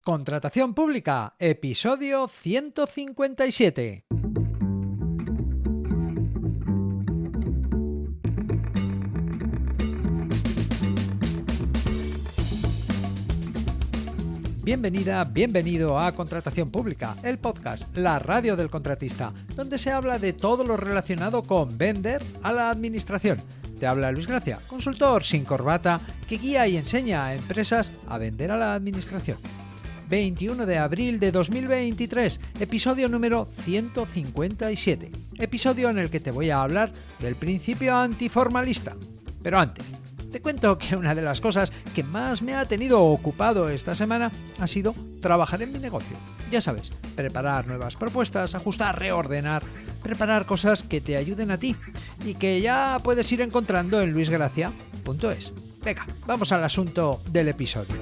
Contratación pública, episodio 157. Bienvenida, bienvenido a Contratación Pública, el podcast, la radio del contratista, donde se habla de todo lo relacionado con vender a la administración. Te habla Luis Gracia, consultor sin corbata que guía y enseña a empresas a vender a la administración. 21 de abril de 2023, episodio número 157. Episodio en el que te voy a hablar del principio antiformalista. Pero antes, te cuento que una de las cosas que más me ha tenido ocupado esta semana ha sido trabajar en mi negocio. Ya sabes, preparar nuevas propuestas, ajustar, reordenar, preparar cosas que te ayuden a ti y que ya puedes ir encontrando en luisgracia.es. Venga, vamos al asunto del episodio.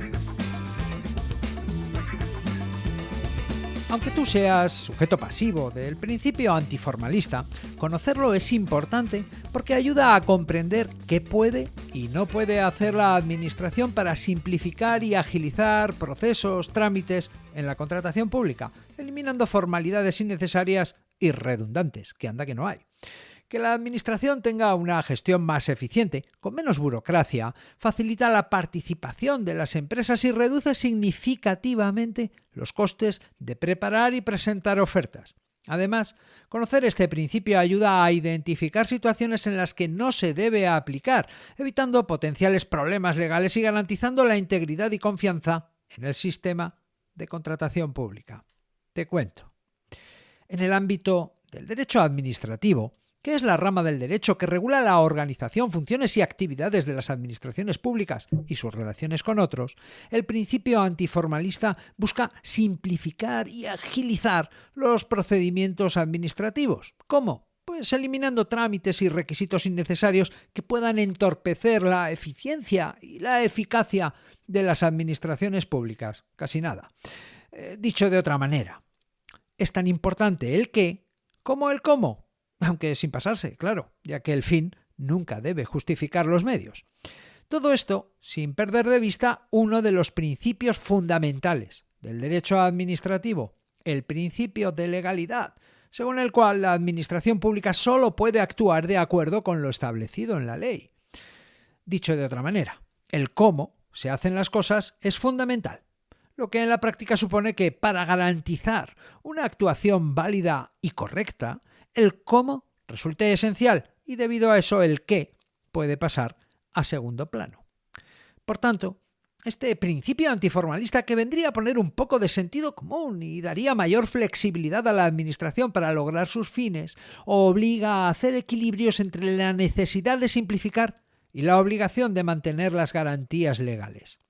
Aunque tú seas sujeto pasivo del principio antiformalista, conocerlo es importante porque ayuda a comprender qué puede y no puede hacer la administración para simplificar y agilizar procesos, trámites en la contratación pública, eliminando formalidades innecesarias y redundantes, que anda que no hay. Que la administración tenga una gestión más eficiente, con menos burocracia, facilita la participación de las empresas y reduce significativamente los costes de preparar y presentar ofertas. Además, conocer este principio ayuda a identificar situaciones en las que no se debe aplicar, evitando potenciales problemas legales y garantizando la integridad y confianza en el sistema de contratación pública. Te cuento. En el ámbito del derecho administrativo, que es la rama del derecho que regula la organización, funciones y actividades de las administraciones públicas y sus relaciones con otros, el principio antiformalista busca simplificar y agilizar los procedimientos administrativos. ¿Cómo? Pues eliminando trámites y requisitos innecesarios que puedan entorpecer la eficiencia y la eficacia de las administraciones públicas. Casi nada. Dicho de otra manera, es tan importante el qué como el cómo. Aunque sin pasarse, claro, ya que el fin nunca debe justificar los medios. Todo esto sin perder de vista uno de los principios fundamentales del derecho administrativo, el principio de legalidad, según el cual la administración pública solo puede actuar de acuerdo con lo establecido en la ley. Dicho de otra manera, el cómo se hacen las cosas es fundamental, lo que en la práctica supone que para garantizar una actuación válida y correcta, el cómo resulte esencial y debido a eso el qué puede pasar a segundo plano. Por tanto, este principio antiformalista que vendría a poner un poco de sentido común y daría mayor flexibilidad a la administración para lograr sus fines, obliga a hacer equilibrios entre la necesidad de simplificar y la obligación de mantener las garantías legales.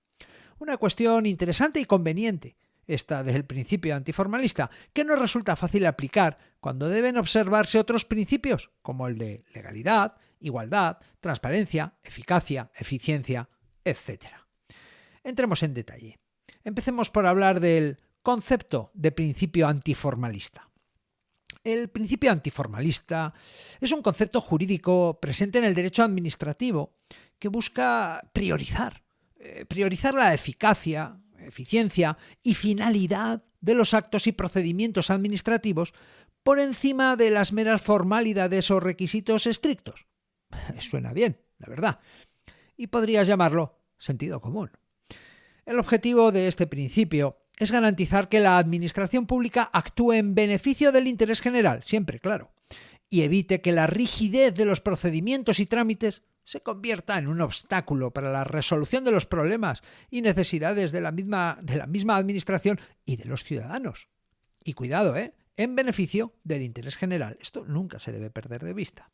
Una cuestión interesante y conveniente, esta del principio antiformalista, que no resulta fácil aplicar cuando deben observarse otros principios, como el de legalidad, igualdad, transparencia, eficacia, eficiencia, etc. Entremos en detalle. Empecemos por hablar del concepto de principio antiformalista. El principio antiformalista es un concepto jurídico presente en el derecho administrativo que busca priorizar la eficacia, eficiencia y finalidad de los actos y procedimientos administrativos por encima de las meras formalidades o requisitos estrictos. Suena bien, la verdad. Y podrías llamarlo sentido común. El objetivo de este principio es garantizar que la administración pública actúe en beneficio del interés general, siempre claro, y evite que la rigidez de los procedimientos y trámites se convierta en un obstáculo para la resolución de los problemas y necesidades de la misma administración y de los ciudadanos. Y cuidado, en beneficio del interés general. Esto nunca se debe perder de vista.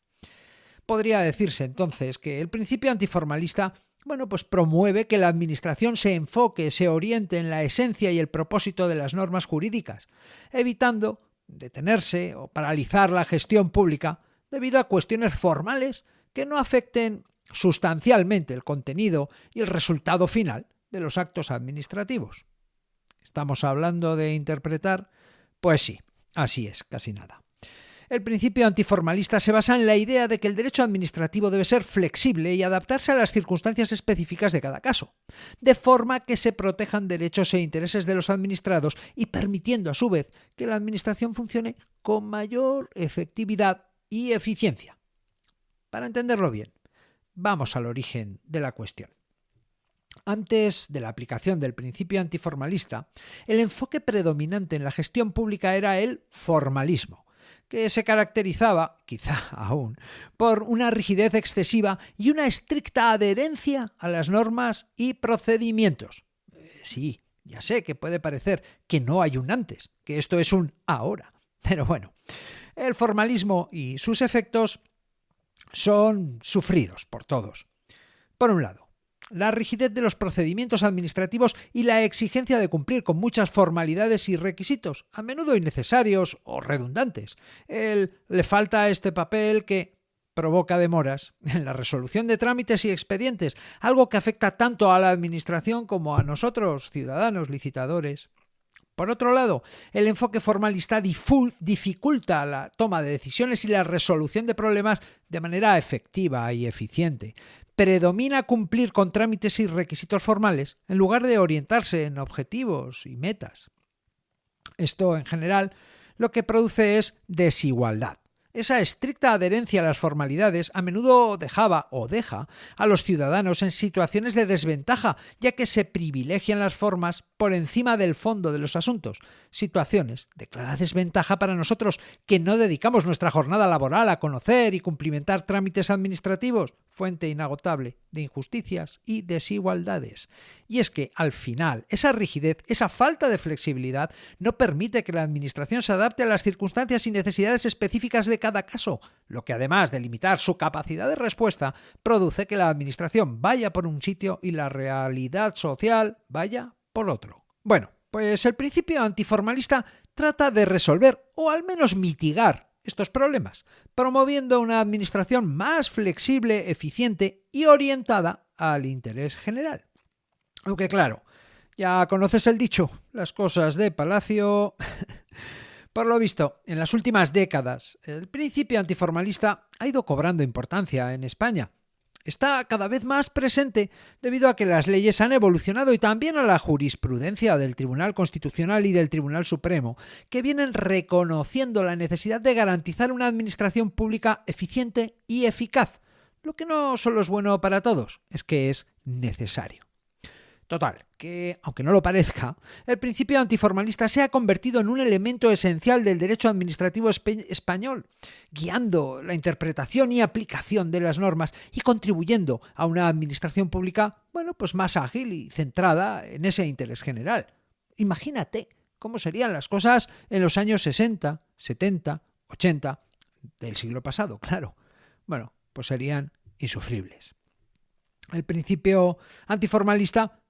Podría decirse entonces que el principio antiformalista pues promueve que la administración se enfoque, se oriente en la esencia y el propósito de las normas jurídicas, evitando detenerse o paralizar la gestión pública debido a cuestiones formales que no afecten sustancialmente el contenido y el resultado final de los actos administrativos. ¿Estamos hablando de interpretar? Pues sí, así es, casi nada. El principio antiformalista se basa en la idea de que el derecho administrativo debe ser flexible y adaptarse a las circunstancias específicas de cada caso, de forma que se protejan derechos e intereses de los administrados y permitiendo a su vez que la administración funcione con mayor efectividad y eficiencia. Para entenderlo bien, vamos al origen de la cuestión. Antes de la aplicación del principio antiformalista, el enfoque predominante en la gestión pública era el formalismo, que se caracterizaba, quizá aún, por una rigidez excesiva y una estricta adherencia a las normas y procedimientos. Sí, ya sé que puede parecer que no hay un antes, que esto es un ahora, pero bueno, el formalismo y sus efectos son sufridos por todos. Por un lado, la rigidez de los procedimientos administrativos y la exigencia de cumplir con muchas formalidades y requisitos, a menudo innecesarios o redundantes. Le falta a este papel que provoca demoras en la resolución de trámites y expedientes, algo que afecta tanto a la administración como a nosotros, ciudadanos, licitadores. Por otro lado, el enfoque formalista dificulta la toma de decisiones y la resolución de problemas de manera efectiva y eficiente. Predomina cumplir con trámites y requisitos formales en lugar de orientarse en objetivos y metas. Esto, en general, lo que produce es desigualdad. Esa estricta adherencia a las formalidades a menudo dejaba o deja a los ciudadanos en situaciones de desventaja, ya que se privilegian las formas por encima del fondo de los asuntos. Situaciones de clara desventaja para nosotros que no dedicamos nuestra jornada laboral a conocer y cumplimentar trámites administrativos, fuente inagotable de injusticias y desigualdades. Y es que, al final, esa rigidez, esa falta de flexibilidad, no permite que la administración se adapte a las circunstancias y necesidades específicas de cada caso, lo que además de limitar su capacidad de respuesta, produce que la administración vaya por un sitio y la realidad social vaya por otro. Bueno, pues el principio antiformalista trata de resolver, o al menos mitigar, estos problemas, promoviendo una administración más flexible, eficiente y orientada al interés general. Aunque claro, ya conoces el dicho, las cosas de palacio. Por lo visto, en las últimas décadas, el principio antiformalista ha ido cobrando importancia en España. Está cada vez más presente debido a que las leyes han evolucionado y también a la jurisprudencia del Tribunal Constitucional y del Tribunal Supremo, que vienen reconociendo la necesidad de garantizar una administración pública eficiente y eficaz. Lo que no solo es bueno para todos, es que es necesario. Total, que, aunque no lo parezca, el principio antiformalista se ha convertido en un elemento esencial del derecho administrativo español, guiando la interpretación y aplicación de las normas y contribuyendo a una administración pública, pues más ágil y centrada en ese interés general. Imagínate cómo serían las cosas en los años 60, 70, 80 del siglo pasado, claro. Pues serían insufribles. El principio antiformalista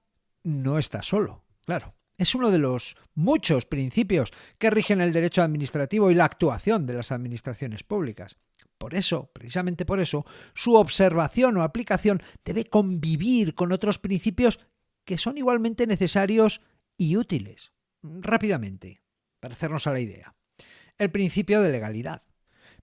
no está solo, claro. Es uno de los muchos principios que rigen el derecho administrativo y la actuación de las administraciones públicas. Por eso, precisamente por eso, su observación o aplicación debe convivir con otros principios que son igualmente necesarios y útiles. Rápidamente, para hacernos a la idea. El principio de legalidad.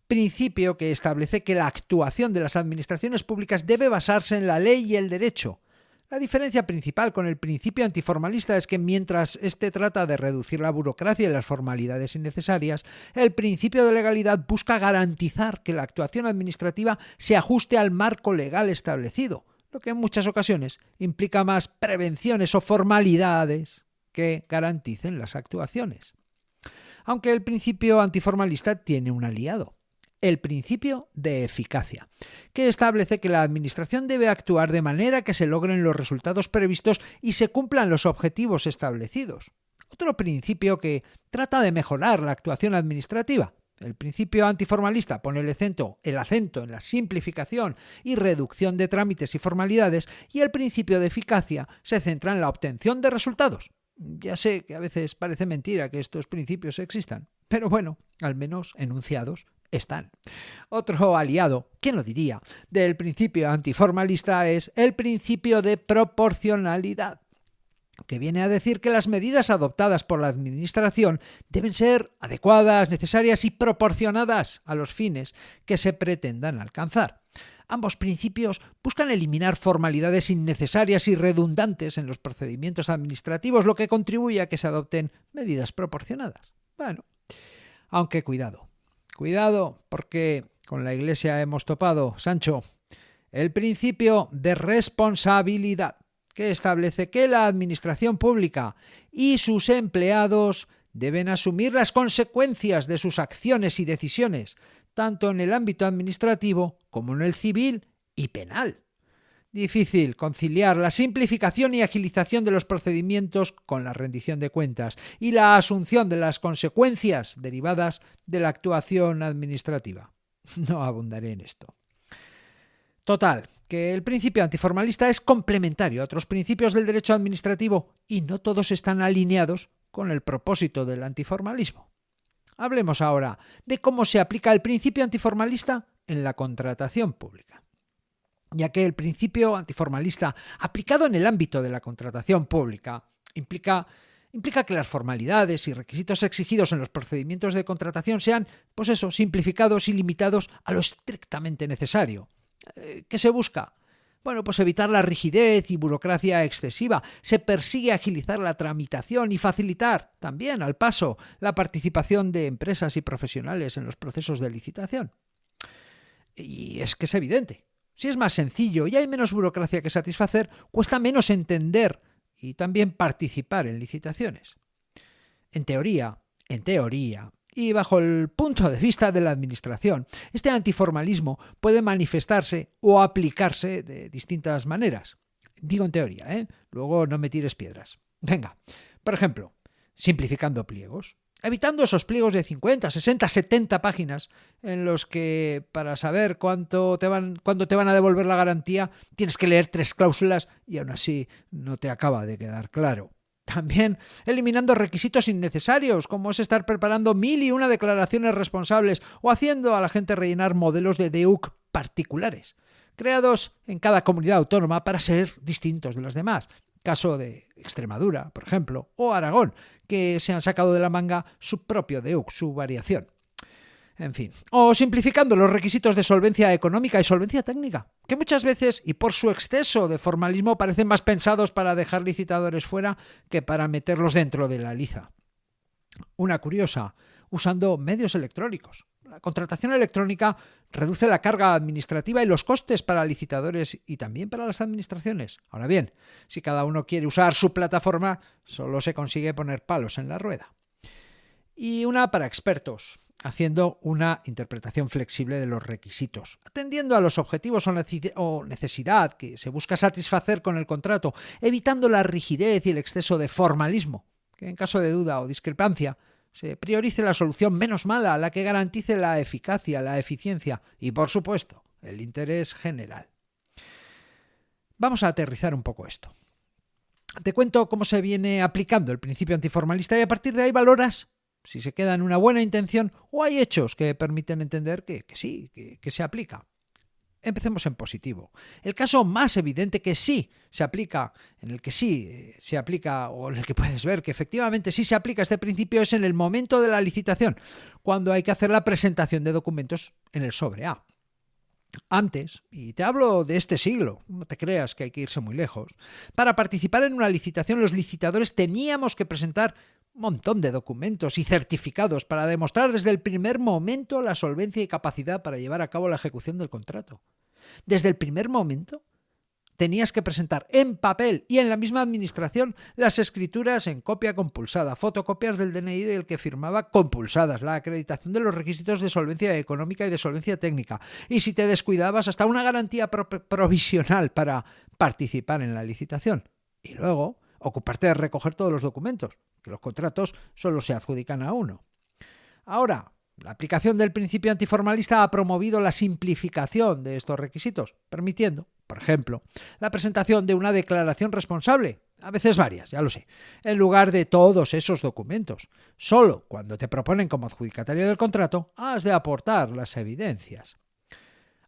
Principio que establece que la actuación de las administraciones públicas debe basarse en la ley y el derecho. La diferencia principal con el principio antiformalista es que mientras este trata de reducir la burocracia y las formalidades innecesarias, el principio de legalidad busca garantizar que la actuación administrativa se ajuste al marco legal establecido, lo que en muchas ocasiones implica más prevenciones o formalidades que garanticen las actuaciones. Aunque el principio antiformalista tiene un aliado. El principio de eficacia, que establece que la administración debe actuar de manera que se logren los resultados previstos y se cumplan los objetivos establecidos. Otro principio que trata de mejorar la actuación administrativa. El principio antiformalista pone el acento en la simplificación y reducción de trámites y formalidades, y el principio de eficacia se centra en la obtención de resultados. Ya sé que a veces parece mentira que estos principios existan, pero al menos enunciados están. Otro aliado, ¿quién lo diría?, del principio antiformalista es el principio de proporcionalidad. que viene a decir que las medidas adoptadas por la Administración deben ser adecuadas, necesarias y proporcionadas a los fines que se pretendan alcanzar. Ambos principios buscan eliminar formalidades innecesarias y redundantes en los procedimientos administrativos, lo que contribuye a que se adopten medidas proporcionadas. Bueno, aunque cuidado, porque con la Iglesia hemos topado, Sancho, el principio de responsabilidad, que establece que la administración pública y sus empleados deben asumir las consecuencias de sus acciones y decisiones, tanto en el ámbito administrativo como en el civil y penal. Difícil conciliar la simplificación y agilización de los procedimientos con la rendición de cuentas y la asunción de las consecuencias derivadas de la actuación administrativa. No abundaré en esto. Total, que el principio antiformalista es complementario a otros principios del derecho administrativo y no todos están alineados con el propósito del antiformalismo. Hablemos ahora de cómo se aplica el principio antiformalista en la contratación pública. Ya que el principio antiformalista aplicado en el ámbito de la contratación pública implica que las formalidades y requisitos exigidos en los procedimientos de contratación sean, simplificados y limitados a lo estrictamente necesario. ¿Qué se busca? Bueno, pues evitar la rigidez y burocracia excesiva. Se persigue agilizar la tramitación y facilitar también, al paso, la participación de empresas y profesionales en los procesos de licitación. Y es que es evidente. Si es más sencillo y hay menos burocracia que satisfacer, cuesta menos entender y también participar en licitaciones. En teoría, y bajo el punto de vista de la Administración, este antiformalismo puede manifestarse o aplicarse de distintas maneras. Digo en teoría, luego no me tires piedras. Venga, por ejemplo, simplificando pliegos, evitando esos pliegos de 50, 60, 70 páginas en los que para saber cuándo te van a devolver la garantía tienes que leer 3 cláusulas y aún así no te acaba de quedar claro. También eliminando requisitos innecesarios, como es estar preparando 1001 declaraciones responsables o haciendo a la gente rellenar modelos de DEUC particulares, creados en cada comunidad autónoma para ser distintos de los demás. Caso de Extremadura, por ejemplo, o Aragón, que se han sacado de la manga su propio DEUC, su variación. En fin, o simplificando los requisitos de solvencia económica y solvencia técnica, que muchas veces, y por su exceso de formalismo, parecen más pensados para dejar licitadores fuera que para meterlos dentro de la liza. Una curiosa, usando medios electrónicos. La contratación electrónica reduce la carga administrativa y los costes para licitadores y también para las administraciones. Ahora bien, si cada uno quiere usar su plataforma, solo se consigue poner palos en la rueda. Y una para expertos, haciendo una interpretación flexible de los requisitos, atendiendo a los objetivos o necesidad que se busca satisfacer con el contrato, evitando la rigidez y el exceso de formalismo, que en caso de duda o discrepancia se priorice la solución menos mala, la que garantice la eficacia, la eficiencia y, por supuesto, el interés general. Vamos a aterrizar un poco esto. Te cuento cómo se viene aplicando el principio antiformalista y a partir de ahí valoras si se queda en una buena intención o hay hechos que permiten entender que sí, que se aplica. Empecemos en positivo. El caso más evidente que sí se aplica, en el que sí se aplica o en el que puedes ver que efectivamente sí se aplica este principio es en el momento de la licitación, cuando hay que hacer la presentación de documentos en el sobre A. Antes, y te hablo de este siglo, no te creas que hay que irse muy lejos, para participar en una licitación los licitadores teníamos que presentar un montón de documentos y certificados para demostrar desde el primer momento la solvencia y capacidad para llevar a cabo la ejecución del contrato. Desde el primer momento tenías que presentar en papel y en la misma administración las escrituras en copia compulsada, fotocopias del DNI del que firmaba compulsadas, la acreditación de los requisitos de solvencia económica y de solvencia técnica, y si te descuidabas hasta una garantía provisional para participar en la licitación. Y luego ocuparte de recoger todos los documentos, que los contratos solo se adjudican a uno. Ahora, la aplicación del principio antiformalista ha promovido la simplificación de estos requisitos, permitiendo, por ejemplo, la presentación de una declaración responsable, a veces varias, ya lo sé, en lugar de todos esos documentos. Solo cuando te proponen como adjudicatario del contrato, has de aportar las evidencias.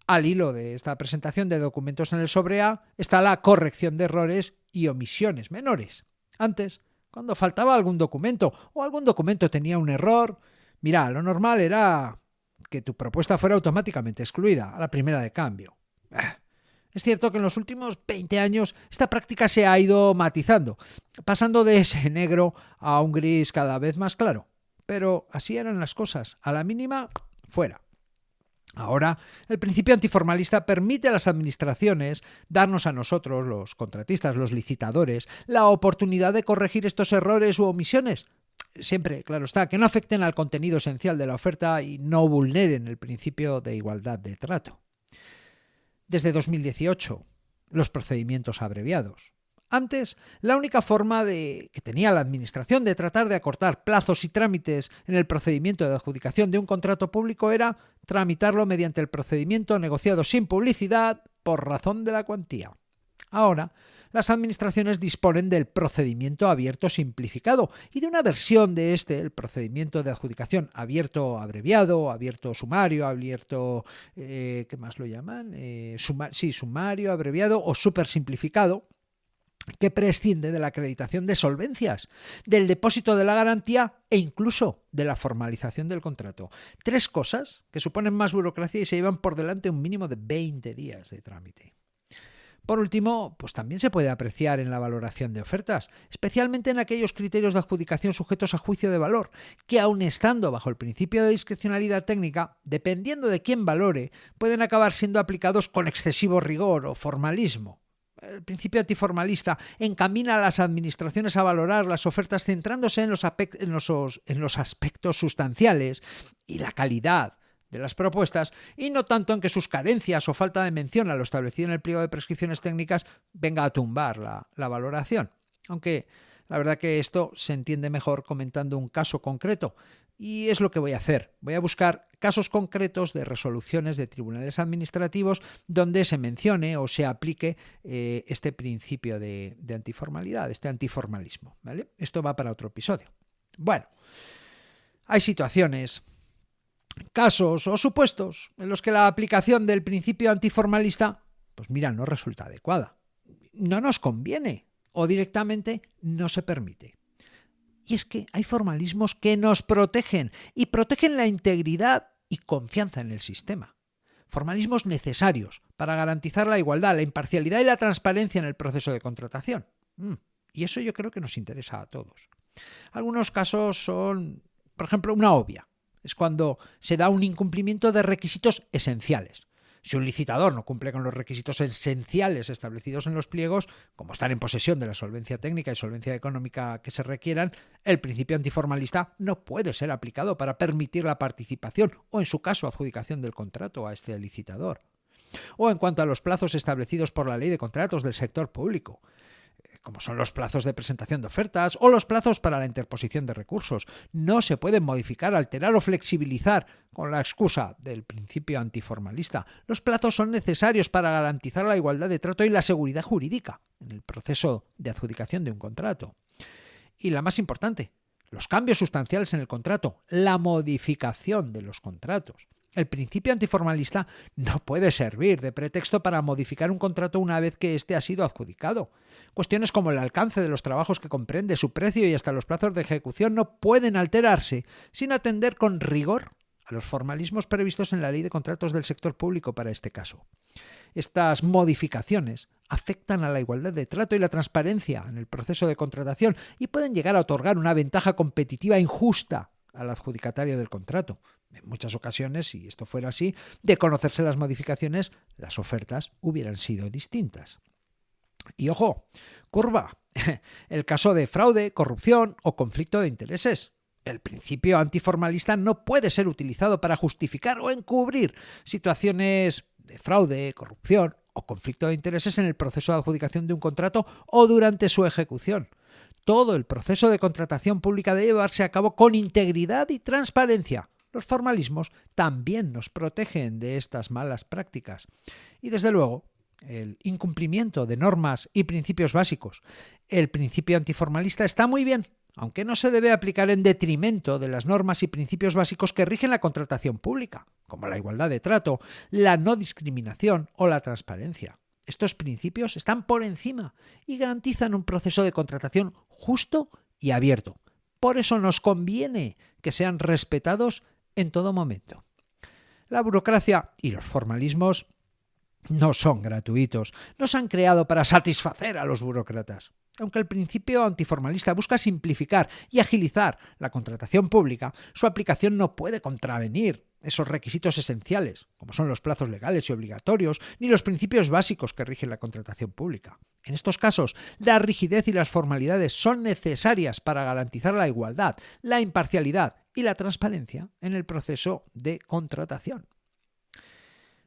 Al hilo de esta presentación de documentos en el sobre A está la corrección de errores y omisiones menores. Antes, cuando faltaba algún documento o algún documento tenía un error, mira, lo normal era que tu propuesta fuera automáticamente excluida a la primera de cambio. Es cierto que en los últimos 20 años esta práctica se ha ido matizando, pasando de ese negro a un gris cada vez más claro. Pero así eran las cosas. A la mínima, fuera. Ahora, el principio antiformalista permite a las administraciones darnos a nosotros, los contratistas, los licitadores, la oportunidad de corregir estos errores u omisiones. Siempre, claro está, que no afecten al contenido esencial de la oferta y no vulneren el principio de igualdad de trato. Desde 2018, los procedimientos abreviados. Antes, la única forma que tenía la Administración de tratar de acortar plazos y trámites en el procedimiento de adjudicación de un contrato público era tramitarlo mediante el procedimiento negociado sin publicidad por razón de la cuantía. Ahora, las administraciones disponen del procedimiento abierto simplificado y de una versión de el procedimiento de adjudicación abierto abreviado, abierto sumario, abierto, ¿qué más lo llaman? Sumario, abreviado o súper simplificado, que prescinde de la acreditación de solvencias, del depósito de la garantía e incluso de la formalización del contrato. 3 cosas que suponen más burocracia y se llevan por delante un mínimo de 20 días de trámite. Por último, pues también se puede apreciar en la valoración de ofertas, especialmente en aquellos criterios de adjudicación sujetos a juicio de valor, que aun estando bajo el principio de discrecionalidad técnica, dependiendo de quién valore, pueden acabar siendo aplicados con excesivo rigor o formalismo. El principio antiformalista encamina a las administraciones a valorar las ofertas centrándose en los aspectos sustanciales y la calidad de las propuestas y no tanto en que sus carencias o falta de mención a lo establecido en el pliego de prescripciones técnicas venga a tumbar la valoración. Aunque la verdad que esto se entiende mejor comentando un caso concreto. Y es lo que voy a hacer. Voy a buscar casos concretos de resoluciones de tribunales administrativos donde se mencione o se aplique este principio de antiformalidad, este antiformalismo, ¿vale? Esto va para otro episodio. Bueno, hay situaciones, casos o supuestos en los que la aplicación del principio antiformalista, pues mira, no resulta adecuada. No nos conviene o directamente no se permite. Y es que hay formalismos que nos protegen y protegen la integridad y confianza en el sistema. Formalismos necesarios para garantizar la igualdad, la imparcialidad y la transparencia en el proceso de contratación. Y eso yo creo que nos interesa a todos. Algunos casos son, por ejemplo, una obvia. Es cuando se da un incumplimiento de requisitos esenciales. Si un licitador no cumple con los requisitos esenciales establecidos en los pliegos, como estar en posesión de la solvencia técnica y solvencia económica que se requieran, el principio antiformalista no puede ser aplicado para permitir la participación o, en su caso, adjudicación del contrato a este licitador. O en cuanto a los plazos establecidos por la Ley de Contratos del sector público, como son los plazos de presentación de ofertas o los plazos para la interposición de recursos. No se pueden modificar, alterar o flexibilizar con la excusa del principio antiformalista. Los plazos son necesarios para garantizar la igualdad de trato y la seguridad jurídica en el proceso de adjudicación de un contrato. Y la más importante, los cambios sustanciales en el contrato, la modificación de los contratos. El principio antiformalista no puede servir de pretexto para modificar un contrato una vez que éste ha sido adjudicado. Cuestiones como el alcance de los trabajos que comprende, su precio y hasta los plazos de ejecución no pueden alterarse sin atender con rigor a los formalismos previstos en la Ley de Contratos del sector público para este caso. Estas modificaciones afectan a la igualdad de trato y la transparencia en el proceso de contratación y pueden llegar a otorgar una ventaja competitiva injusta al adjudicatario del contrato. En muchas ocasiones, si esto fuera así, de conocerse las modificaciones, las ofertas hubieran sido distintas. Y ojo, curva, el caso de fraude, corrupción o conflicto de intereses. El principio antiformalista no puede ser utilizado para justificar o encubrir situaciones de fraude, corrupción o conflicto de intereses en el proceso de adjudicación de un contrato o durante su ejecución. Todo el proceso de contratación pública debe llevarse a cabo con integridad y transparencia. Los formalismos también nos protegen de estas malas prácticas. Y desde luego, el incumplimiento de normas y principios básicos. El principio antiformalista está muy bien, aunque no se debe aplicar en detrimento de las normas y principios básicos que rigen la contratación pública, como la igualdad de trato, la no discriminación o la transparencia. Estos principios están por encima y garantizan un proceso de contratación justo y abierto. Por eso nos conviene que sean respetados en todo momento. La burocracia y los formalismos no son gratuitos, no se han creado para satisfacer a los burócratas. Aunque el principio antiformalista busca simplificar y agilizar la contratación pública, su aplicación no puede contravenir esos requisitos esenciales, como son los plazos legales y obligatorios, ni los principios básicos que rigen la contratación pública. En estos casos, la rigidez y las formalidades son necesarias para garantizar la igualdad, la imparcialidad y la transparencia en el proceso de contratación.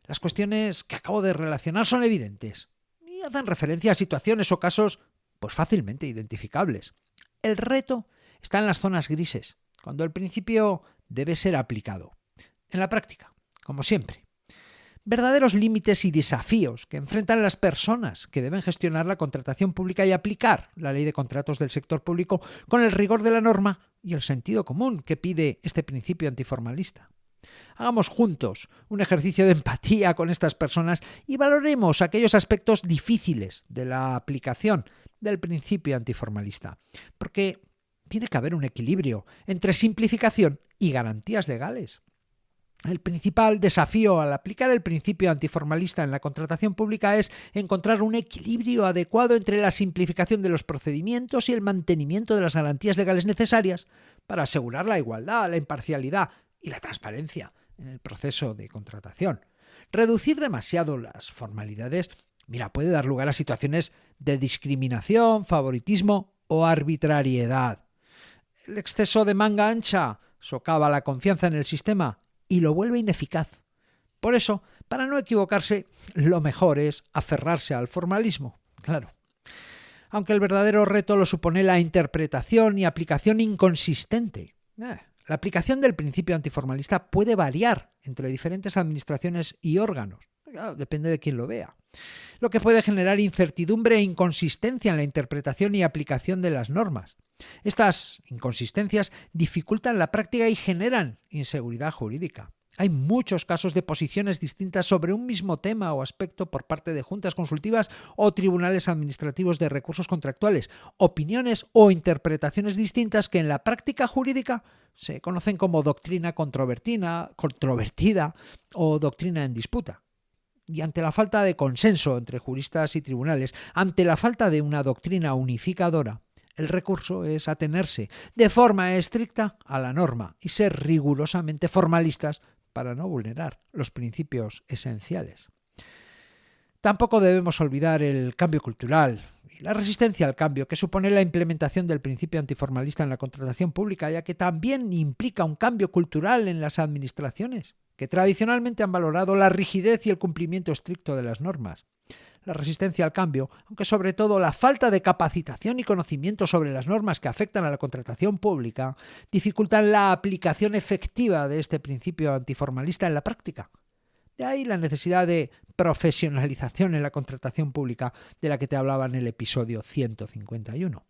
Las cuestiones que acabo de relacionar son evidentes y hacen referencia a situaciones o casos fácilmente identificables. El reto está en las zonas grises, cuando el principio debe ser aplicado. En la práctica, como siempre, verdaderos límites y desafíos que enfrentan las personas que deben gestionar la contratación pública y aplicar la ley de contratos del sector público con el rigor de la norma y el sentido común que pide este principio antiformalista. Hagamos juntos un ejercicio de empatía con estas personas y valoremos aquellos aspectos difíciles de la aplicación del principio antiformalista, porque tiene que haber un equilibrio entre simplificación y garantías legales. El principal desafío al aplicar el principio antiformalista en la contratación pública es encontrar un equilibrio adecuado entre la simplificación de los procedimientos y el mantenimiento de las garantías legales necesarias para asegurar la igualdad, la imparcialidad y la transparencia en el proceso de contratación. Reducir demasiado las formalidades, puede dar lugar a situaciones de discriminación, favoritismo o arbitrariedad. El exceso de manga ancha socava la confianza en el sistema y lo vuelve ineficaz. Por eso, para no equivocarse, lo mejor es aferrarse al formalismo, claro. Aunque el verdadero reto lo supone la interpretación y aplicación inconsistente. La aplicación del principio antiformalista puede variar entre diferentes administraciones y órganos. Claro, depende de quién lo vea. Lo que puede generar incertidumbre e inconsistencia en la interpretación y aplicación de las normas. Estas inconsistencias dificultan la práctica y generan inseguridad jurídica. Hay muchos casos de posiciones distintas sobre un mismo tema o aspecto por parte de juntas consultivas o tribunales administrativos de recursos contractuales, opiniones o interpretaciones distintas que en la práctica jurídica se conocen como doctrina controvertida o doctrina en disputa. Y ante la falta de consenso entre juristas y tribunales, ante la falta de una doctrina unificadora, el recurso es atenerse de forma estricta a la norma y ser rigurosamente formalistas para no vulnerar los principios esenciales. Tampoco debemos olvidar el cambio cultural y la resistencia al cambio que supone la implementación del principio antiformalista en la contratación pública, ya que también implica un cambio cultural en las administraciones, que tradicionalmente han valorado la rigidez y el cumplimiento estricto de las normas. La resistencia al cambio, aunque sobre todo la falta de capacitación y conocimiento sobre las normas que afectan a la contratación pública, dificultan la aplicación efectiva de este principio antiformalista en la práctica. De ahí la necesidad de profesionalización en la contratación pública de la que te hablaba en el episodio 151.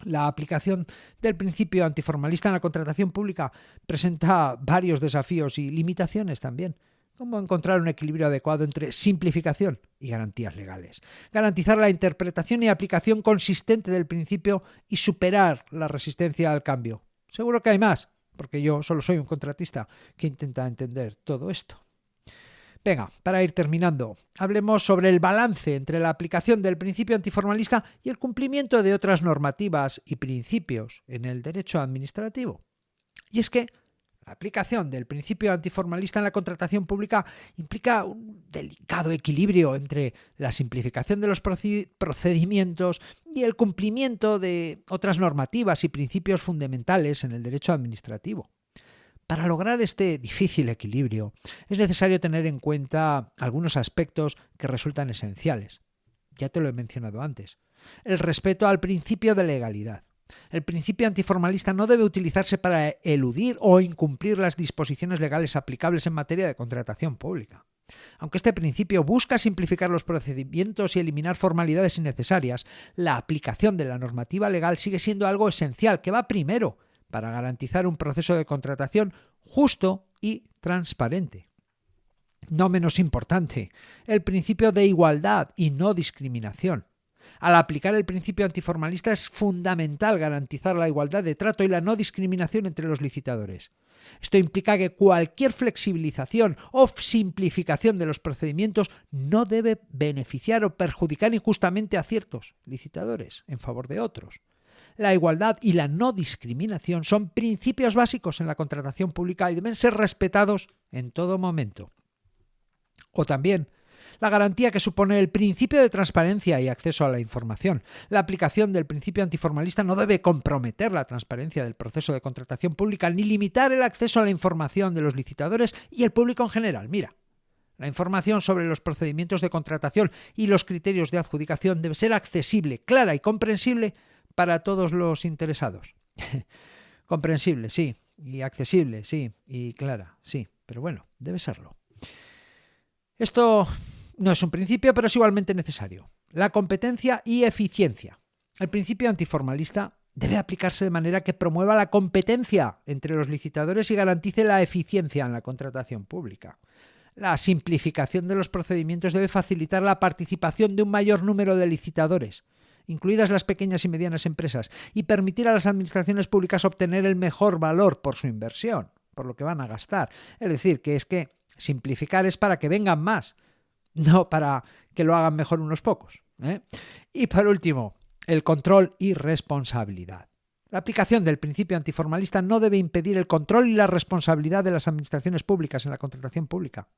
La aplicación del principio antiformalista en la contratación pública presenta varios desafíos y limitaciones también. Cómo encontrar un equilibrio adecuado entre simplificación y garantías legales. Garantizar la interpretación y aplicación consistente del principio y superar la resistencia al cambio. Seguro que hay más, porque yo solo soy un contratista que intenta entender todo esto. Venga, para ir terminando, hablemos sobre el balance entre la aplicación del principio antiformalista y el cumplimiento de otras normativas y principios en el derecho administrativo. Y es que la aplicación del principio antiformalista en la contratación pública implica un delicado equilibrio entre la simplificación de los procedimientos y el cumplimiento de otras normativas y principios fundamentales en el derecho administrativo. Para lograr este difícil equilibrio es necesario tener en cuenta algunos aspectos que resultan esenciales. Ya te lo he mencionado antes. El respeto al principio de legalidad. El principio antiformalista no debe utilizarse para eludir o incumplir las disposiciones legales aplicables en materia de contratación pública. Aunque este principio busca simplificar los procedimientos y eliminar formalidades innecesarias, la aplicación de la normativa legal sigue siendo algo esencial que va primero para garantizar un proceso de contratación justo y transparente. No menos importante, el principio de igualdad y no discriminación. Al aplicar el principio antiformalista es fundamental garantizar la igualdad de trato y la no discriminación entre los licitadores. Esto implica que cualquier flexibilización o simplificación de los procedimientos no debe beneficiar o perjudicar injustamente a ciertos licitadores en favor de otros. La igualdad y la no discriminación son principios básicos en la contratación pública y deben ser respetados en todo momento. O también la garantía que supone el principio de transparencia y acceso a la información. La aplicación del principio antiformalista no debe comprometer la transparencia del proceso de contratación pública ni limitar el acceso a la información de los licitadores y el público en general. Mira, la información sobre los procedimientos de contratación y los criterios de adjudicación debe ser accesible, clara y comprensible para todos los interesados. Comprensible, sí, y accesible, sí, y clara, sí, pero bueno, debe serlo. Esto no es un principio, pero es igualmente necesario. La competencia y eficiencia. El principio antiformalista debe aplicarse de manera que promueva la competencia entre los licitadores y garantice la eficiencia en la contratación pública. La simplificación de los procedimientos debe facilitar la participación de un mayor número de licitadores, incluidas las pequeñas y medianas empresas, y permitir a las administraciones públicas obtener el mejor valor por su inversión, por lo que van a gastar. Es decir, que simplificar es para que vengan más, no para que lo hagan mejor unos pocos, ¿eh? Y por último, el control y responsabilidad. La aplicación del principio antiformalista no debe impedir el control y la responsabilidad de las administraciones públicas en la contratación pública.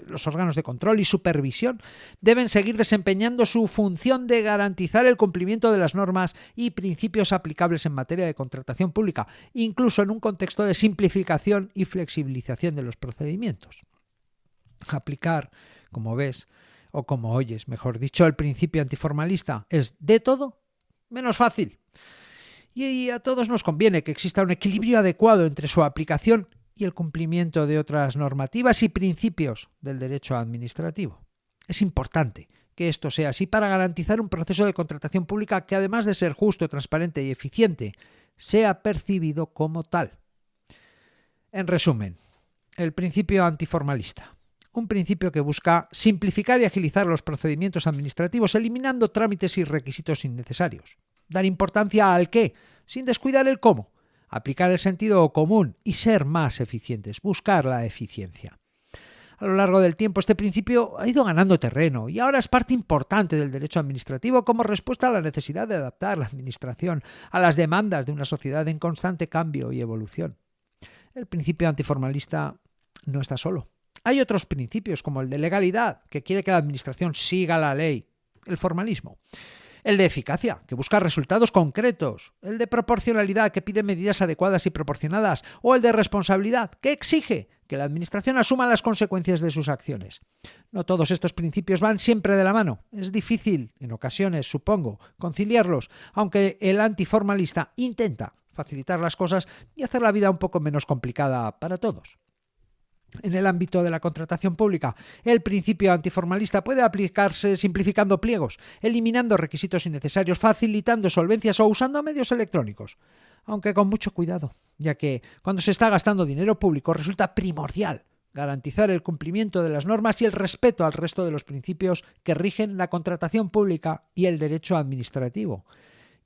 Los órganos de control y supervisión deben seguir desempeñando su función de garantizar el cumplimiento de las normas y principios aplicables en materia de contratación pública, incluso en un contexto de simplificación y flexibilización de los procedimientos. Aplicar, como ves, o como oyes, mejor dicho, el principio antiformalista es de todo menos fácil. Y a todos nos conviene que exista un equilibrio adecuado entre su aplicación y el cumplimiento de otras normativas y principios del derecho administrativo. Es importante que esto sea así para garantizar un proceso de contratación pública que, además de ser justo, transparente y eficiente, sea percibido como tal. En resumen, el principio antiformalista. Un principio que busca simplificar y agilizar los procedimientos administrativos, eliminando trámites y requisitos innecesarios. Dar importancia al qué, sin descuidar el cómo. Aplicar el sentido común y ser más eficientes, buscar la eficiencia. A lo largo del tiempo este principio ha ido ganando terreno y ahora es parte importante del derecho administrativo como respuesta a la necesidad de adaptar la administración a las demandas de una sociedad en constante cambio y evolución. El principio antiformalista no está solo. Hay otros principios como el de legalidad, que quiere que la administración siga la ley, el formalismo. El de eficacia, que busca resultados concretos. El de proporcionalidad, que pide medidas adecuadas y proporcionadas. O el de responsabilidad, que exige que la administración asuma las consecuencias de sus acciones. No todos estos principios van siempre de la mano. Es difícil, en ocasiones, supongo, conciliarlos, aunque el antiformalista intenta facilitar las cosas y hacer la vida un poco menos complicada para todos. En el ámbito de la contratación pública, el principio antiformalista puede aplicarse simplificando pliegos, eliminando requisitos innecesarios, facilitando solvencias o usando medios electrónicos, aunque con mucho cuidado, ya que cuando se está gastando dinero público resulta primordial garantizar el cumplimiento de las normas y el respeto al resto de los principios que rigen la contratación pública y el derecho administrativo.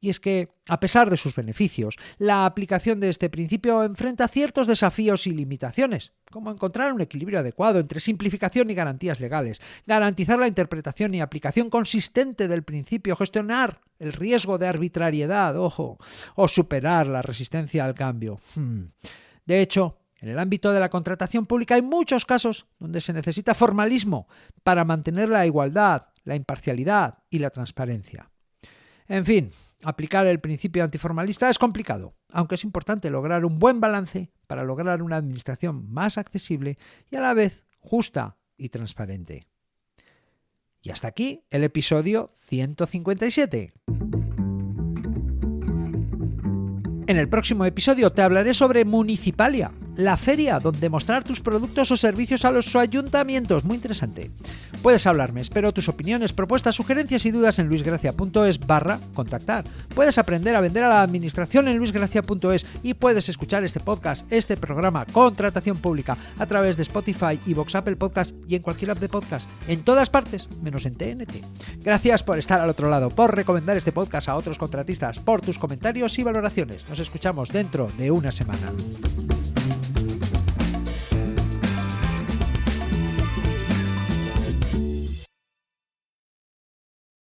Y es que, a pesar de sus beneficios, la aplicación de este principio enfrenta ciertos desafíos y limitaciones, como encontrar un equilibrio adecuado entre simplificación y garantías legales, garantizar la interpretación y aplicación consistente del principio, gestionar el riesgo de arbitrariedad, o superar la resistencia al cambio. De hecho, en el ámbito de la contratación pública hay muchos casos donde se necesita formalismo para mantener la igualdad, la imparcialidad y la transparencia. En fin, aplicar el principio antiformalista es complicado, aunque es importante lograr un buen balance para lograr una administración más accesible y a la vez justa y transparente. Y hasta aquí el episodio 157. En el próximo episodio te hablaré sobre Municipalia, la feria donde mostrar tus productos o servicios a los ayuntamientos. Muy interesante. Puedes hablarme, espero tus opiniones, propuestas, sugerencias y dudas en luisgracia.es/contactar. Puedes aprender a vender a la administración en luisgracia.es y puedes escuchar este podcast, este programa Contratación Pública a través de Spotify, iVoox, Apple Podcast y en cualquier app de podcast. En todas partes, menos en TNT. Gracias por estar al otro lado, por recomendar este podcast a otros contratistas, por tus comentarios y valoraciones. Nos escuchamos dentro de una semana.